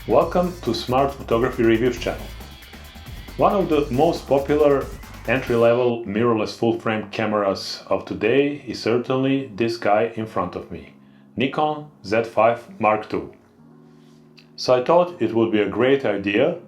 Welcome to Smart Photography Reviews channel. One of the most popular entry-level mirrorless full-frame cameras of today is certainly this guy in front of me, Nikon Z5 Mark II. So I thought it would be a great idea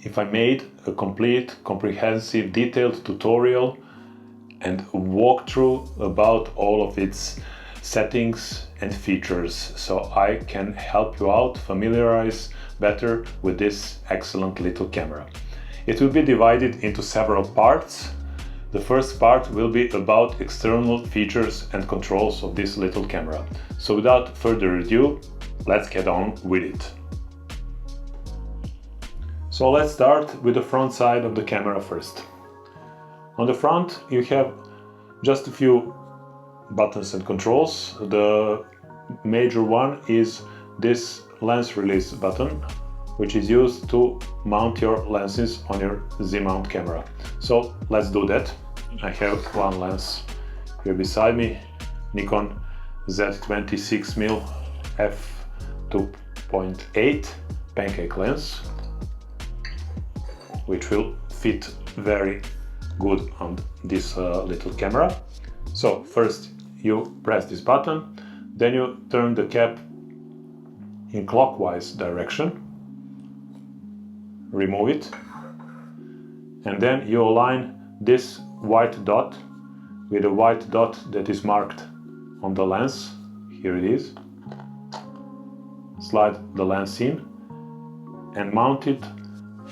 if I made a complete, comprehensive, detailed tutorial and walkthrough about all of its settings and features, so I can help you out, familiarize better with this excellent little camera. It will be divided into several parts. The first part will be about external features and controls of this little camera. So without further ado, let's get on with it. So let's start with the front side of the camera first. On the front you have just a few buttons and controls. The major one is this lens release button, which is used to mount your lenses on your Z-mount camera. So let's do that. I have one lens here beside me, Nikon Z5II f2.8 pancake lens, which will fit very good on this little camera. So first you press this button, then you turn the cap in clockwise direction, remove it, and then you align this white dot with a white dot that is marked on the lens. Here it is. Slide the lens in and mount it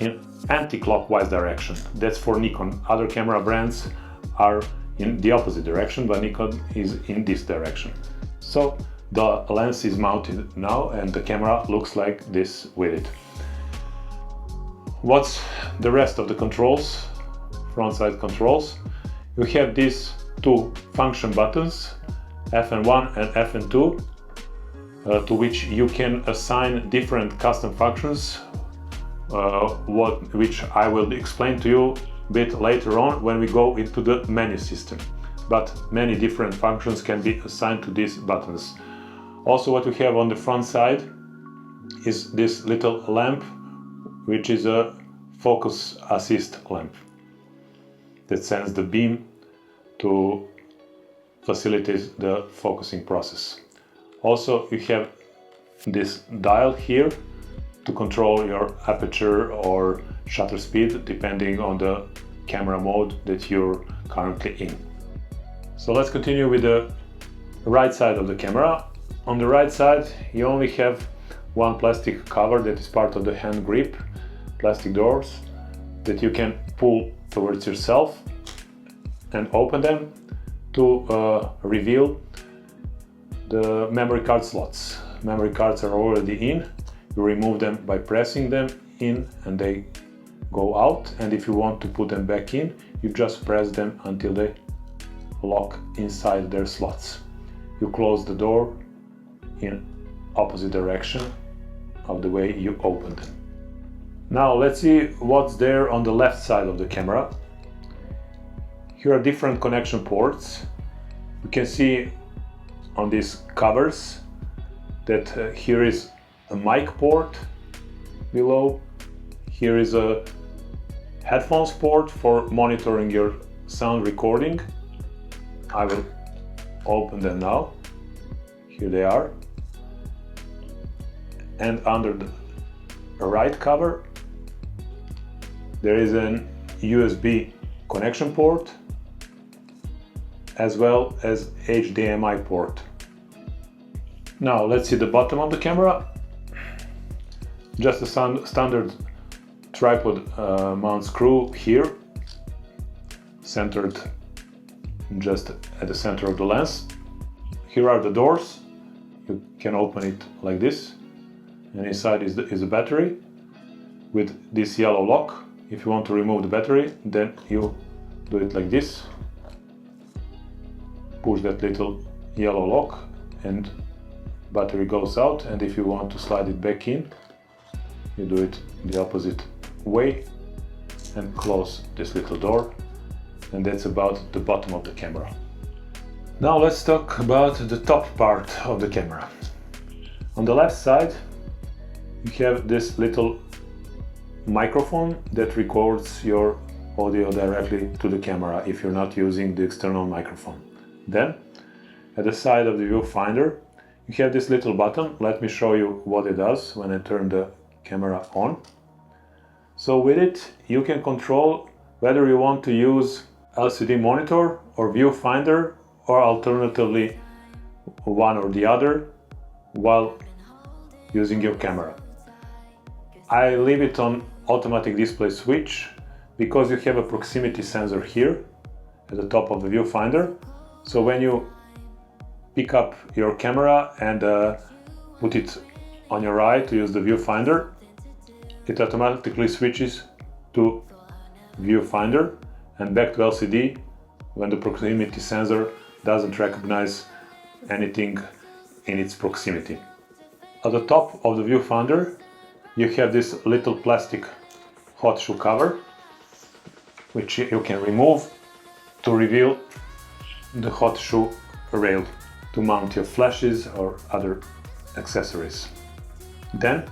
in anti-clockwise direction. That's for Nikon. Other camera brands are in the opposite direction, but Nikon is in this direction. So the lens is mounted now and the camera looks like this with it. What's the rest of the controls? Front side controls. You have these two function buttons, FN1 and FN2, to which you can assign different custom functions, which I will explain to you a bit later on when we go into the menu system. But many different functions can be assigned to these buttons. Also, what we have on the front side is this little lamp, which is a focus assist lamp that sends the beam to facilitate the focusing process. Also, you have this dial here to control your aperture or shutter speed depending on the camera mode that you're currently in. So let's continue with the right side of the camera. On the right side you only have one plastic cover that is part of the hand grip, plastic doors that you can pull towards yourself and open them to reveal the memory card slots. Memory cards are already in. You remove them by pressing them in and they go out, and if you want to put them back in, you just press them until they lock inside their slots. You close the door in opposite direction of the way you opened them. Now let's see what's there on the left side of the camera. Here are different connection ports. You can see on these covers that here is a mic port below. Here is a headphones port for monitoring your sound recording. I will open them now. Here they are. And under the right cover there is an USB connection port as well as HDMI port. Now let's see the bottom of the camera. Just a standard tripod mount screw here, centered just at the center of the lens. Here are the doors. You can open it like this, and inside is the battery with this yellow lock. If you want to remove the battery, then you do it like this. Push that little yellow lock and battery goes out, and if you want to slide it back in, you do it the opposite way and close this little door, and that's about the bottom of the camera. Now let's talk about the top part of the camera. On the left side you have this little microphone that records your audio directly to the camera if you're not using the external microphone. Then, at the side of the viewfinder, you have this little button. Let me show you what it does when I turn the camera on. So with it, you can control whether you want to use LCD monitor or viewfinder, or alternatively one or the other while using your camera. I leave it on automatic display switch because you have a proximity sensor here at the top of the viewfinder. So when you pick up your camera and put it on your eye to use the viewfinder, it automatically switches to viewfinder and back to LCD when the proximity sensor doesn't recognize anything in its proximity. At the top of the viewfinder, you have this little plastic hot shoe cover, which you can remove to reveal the hot shoe rail to mount your flashes or other accessories. Then,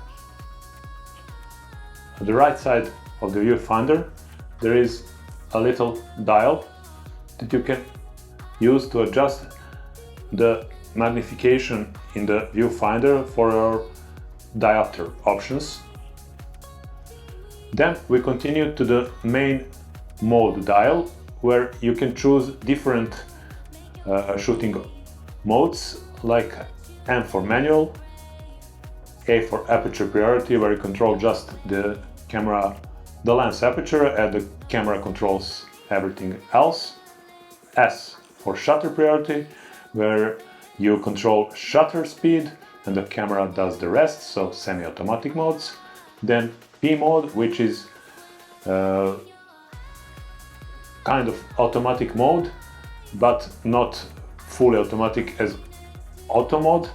at the right side of the viewfinder, there is a little dial that you can use to adjust the magnification in the viewfinder for your diopter options. Then we continue to the main mode dial, where you can choose different shooting modes, like M for manual, A for aperture priority, where you control just the camera, the lens aperture, and the camera controls everything else. S for shutter priority, where you control shutter speed and the camera does the rest, so semi-automatic modes. Then P mode, which is kind of automatic mode, but not fully automatic as auto mode.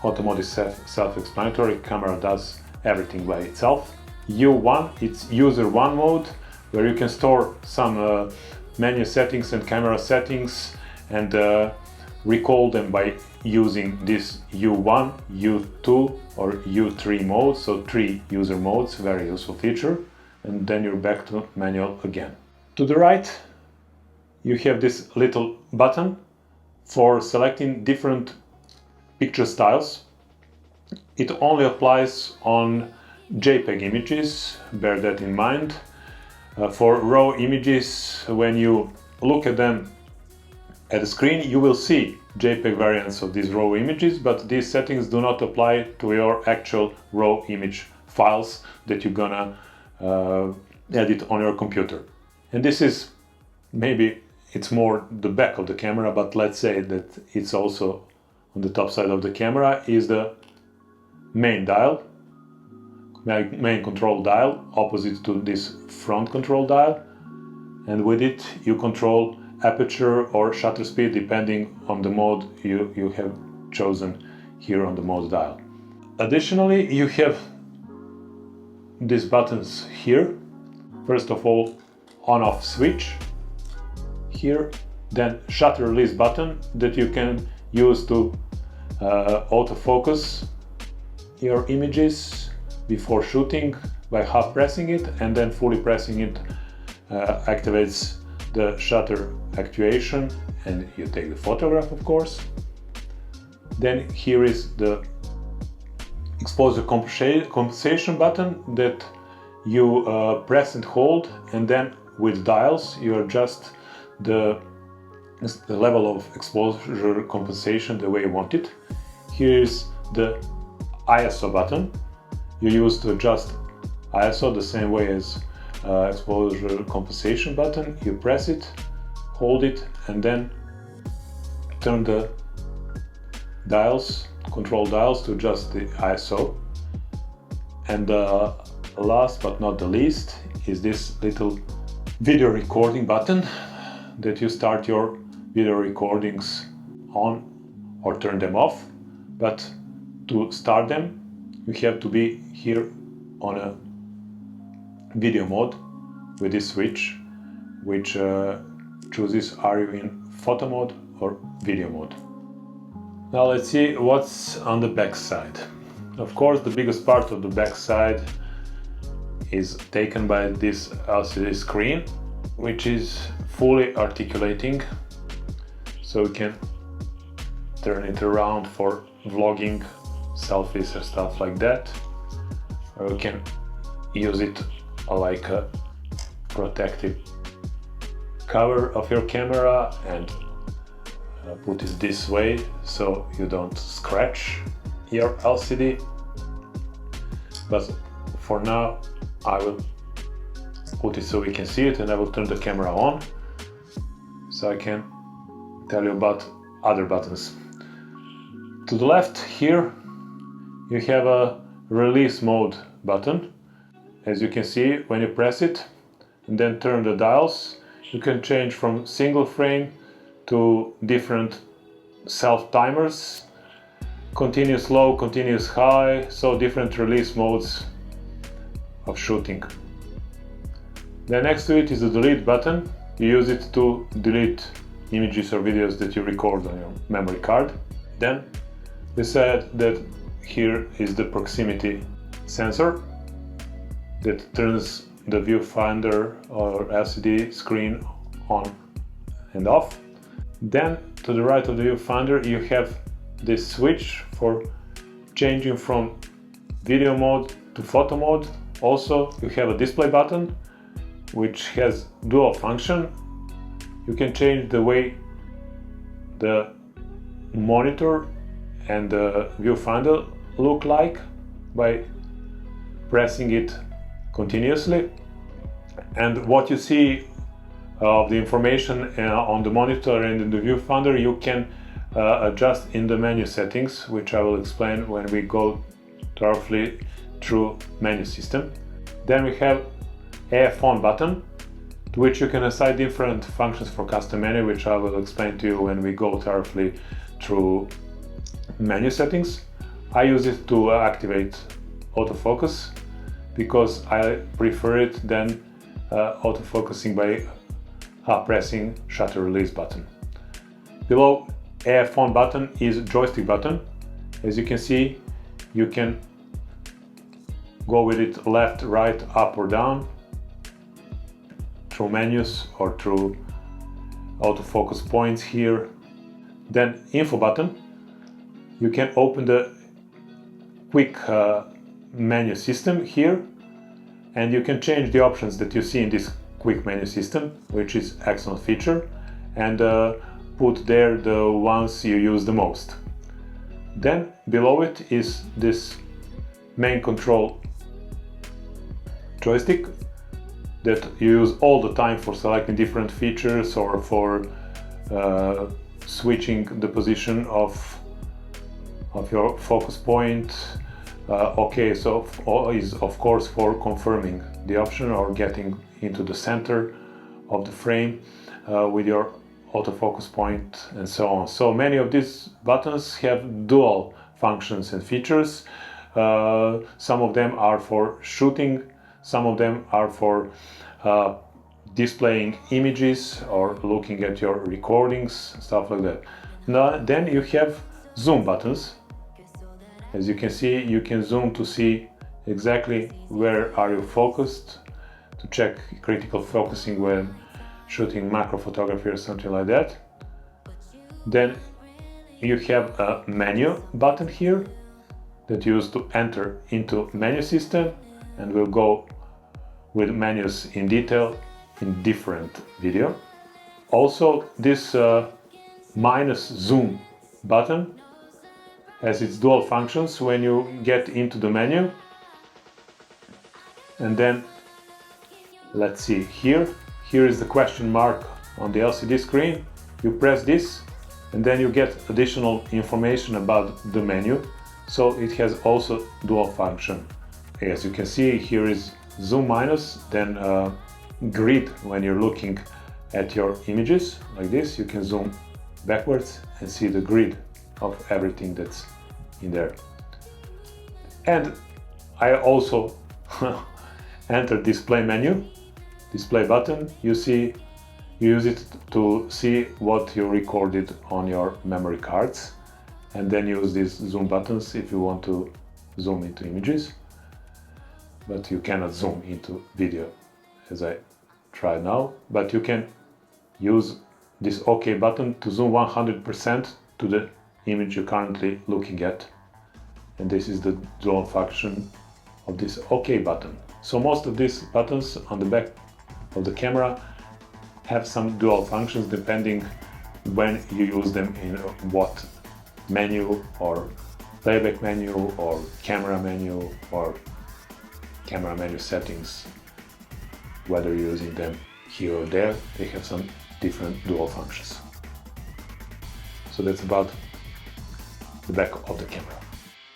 Auto mode is self-explanatory, camera does everything by itself. U1, it's user one mode, where you can store some menu settings and camera settings and recall them by using this U1, U2 or U3 mode, so 3 user modes, very useful feature, and then you're back to manual again. To the right, you have this little button for selecting different picture styles. It only applies on JPEG images, bear that in mind. For RAW images, when you look at them at the screen, you will see JPEG variants of these RAW images, but these settings do not apply to your actual RAW image files that you're gonna edit on your computer. And this is, maybe it's more the back of the camera, but let's say that it's also on the top side of the camera, is the main dial, main control dial, opposite to this front control dial, and with it you control aperture or shutter speed depending on the mode you have chosen here on the mode dial. Additionally, you have these buttons here. First of all, on-off switch here, then shutter release button that you can use to autofocus your images before shooting by half pressing it, and then fully pressing it activates the shutter actuation and you take the photograph, of course. Then here is the exposure compensation button that you press and hold, and then with dials you adjust the level of exposure compensation the way you want it. Here is the ISO button you use to adjust ISO the same way as exposure compensation button. You press it, hold it, and then turn the dials, control dials, to adjust the ISO. And last but not the least is this little video recording button that you start your video recordings on or turn them off. But to start them, you have to be here on a video mode with this switch, which chooses are you in photo mode or video mode. Now let's see what's on the back side. Of course, the biggest part of the back side is taken by this LCD screen, which is fully articulating, so we can turn it around for vlogging, selfies and stuff like that, or we can use it like a protective cover of your camera and put it this way so you don't scratch your LCD. But for now I will put it so we can see it, and I will turn the camera on so I can tell you about other buttons. To the left here you have a release mode button. As you can see, when you press it and then turn the dials, you can change from single frame to different self timers, continuous low, continuous high, so different release modes of shooting. Then next to it is the delete button. You use it to delete images or videos that you record on your memory card. Then we said that here is the proximity sensor that turns the viewfinder or LCD screen on and off. Then to the right of the viewfinder you have this switch for changing from video mode to photo mode. Also you have a display button which has dual function. You can change the way the monitor and the viewfinder look like by pressing it continuously, and what you see of the information on the monitor and in the viewfinder you can adjust in the menu settings, which I will explain when we go thoroughly through menu system. Then we have AF on button, to which you can assign different functions for custom menu, which I will explain to you when we go thoroughly through menu settings. I use it to activate autofocus because I prefer it than autofocusing by pressing shutter release button. Below AF on button is joystick button. As you can see, you can go with it left, right, up or down through menus or through autofocus points here. Then info button. You can open the quick menu system here, and you can change the options that you see in this quick menu system, which is excellent feature, and put there the ones you use the most. Then below it is this main control joystick that you use all the time for selecting different features or for switching the position of your focus point. Okay, so is of course for confirming the option or getting into the center of the frame with your autofocus point and so on. So many of these buttons have dual functions and features. Some of them are for shooting, some of them are for displaying images or looking at your recordings, stuff like that. Now, then you have zoom buttons. As you can see, you can zoom to see exactly where are you focused, to check critical focusing when shooting macro photography or something like that. Then you have a menu button here that you use to enter into menu system, and we'll go with menus in detail in different video. Also, this minus zoom button has its dual functions when you get into the menu. And then let's see, here is the question mark on the LCD screen. You press this and then you get additional information about the menu, so it has also dual function. As you can see, here is zoom minus, then grid. When you're looking at your images like this, you can zoom backwards and see the grid of everything that's in there. And I also enter display menu, display button. You use it to see what you recorded on your memory cards, and then use these zoom buttons if you want to zoom into images, but you cannot zoom into video as I try now. But you can use this OK button to zoom 100% to the image you're currently looking at. And this is the dual function of this OK button. So most of these buttons on the back of the camera have some dual functions depending when you use them in what menu, or playback menu, or camera menu settings. Whether you're using them here or there, they have some different dual functions. So that's about the back of the camera.